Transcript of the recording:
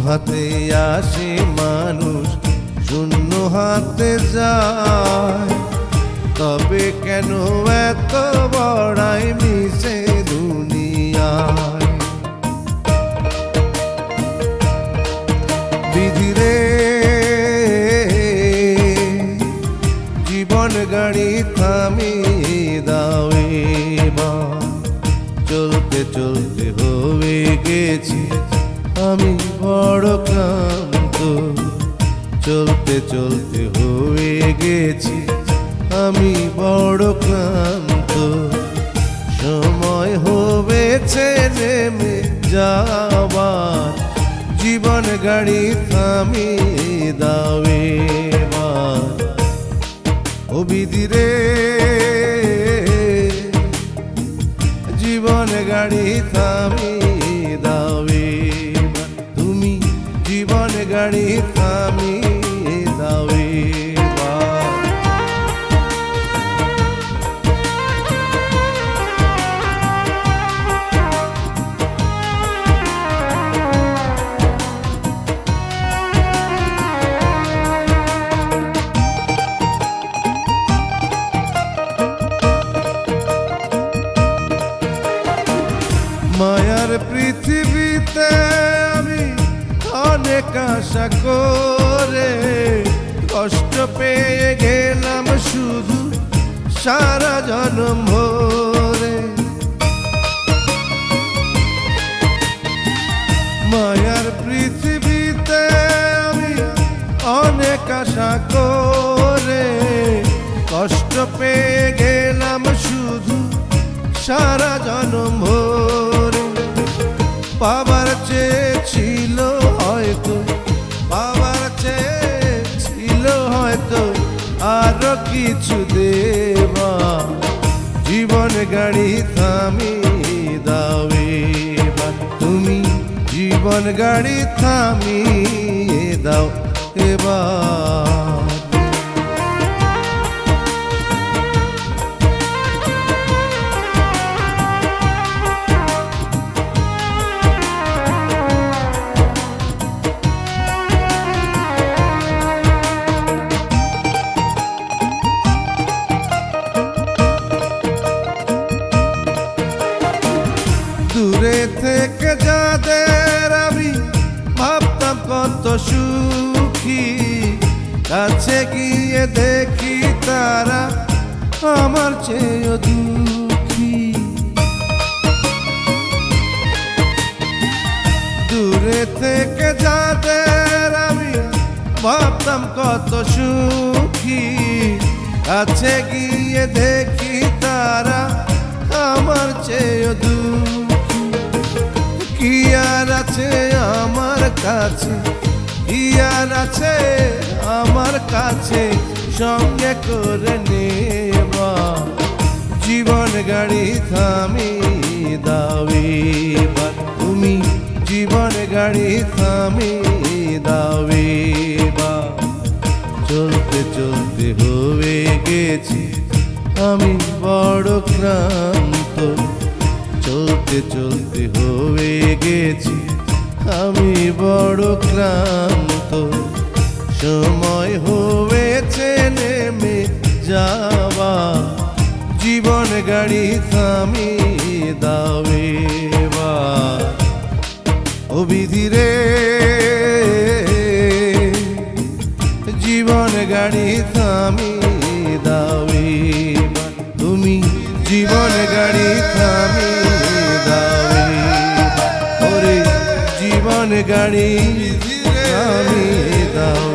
হাতে আসে মানুষ, শূন্য হাতে যায়। তবে কেন এত বড়াই মিশে দুনিয়ায়? বিধিরে জীবন গাড়ি থামিয়ে দাও এবার। চলতে চলতে হয়ে গেছি আমি বড় ক্লান্ত, চলতে চলতে হয়ে গেছি আমি বড় ক্লান্ত। সময় হয়েছে নেমে যাবার, জীবন গাড়ি থামিয়ে দাও এবার। ও বিধিরে জীবন গাড়ি থামিয়ে দাও এবার। তুমি জীবন গাড়ি থামিয়ে দাও এবার। মায়ার পৃথিবীতে আমি অনেক আশা করে কষ্ট পেয়ে গেলাম শুধু সারা জনম ভরে। মায়ার পৃথিবীতে আমি অনেক আশা করে কষ্ট পেয়ে গেলাম শুধু সারা জনম ভরে। পাবার চেয়েছিল হয়তো, পাবার চেয়েছিল হয়তো আরো কিছু দেবা। জীবন গাড়ি থামিয়ে দাও এবার। তুমি জীবন গাড়ি থামিয়ে দাও এবার। দূরে থেকে যাদের আমি ভাবতাম কত সুখী, কাছে গিয়ে দেখি তারা আমার চেয়েও দুঃখী। দূরে থেকে যাদের আমি ভাবতাম কত সুখী, কাছে গিয়ে দেখি তারা আমার চেয়েও দুঃখী। কি আর আছে আমার কাছে, কি আর আছে আমার কাছে সঙ্গে করে নেবা। জীবন গাড়ি থামিয়ে দাও এবার। তুমি জীবন গাড়ি থামিয়ে দাও এবার। চলতে চলতে হয়ে গেছি আমি বড় ক্লান্ত, চলতে চলতে হয়ে গেছি আমি বড় ক্লান্ত। সময় হয়েছে নেমে যাওয়া, জীবন গাড়ি থামিয়ে দাও এবার। ও বিধিরে জীবন গাড়ি থামিয়ে দাও এবার। তুমি জীবন গাড়ি থামিয়ে দাও এবার। ওরে জীবন গাড়ি থামিয়ে দাও।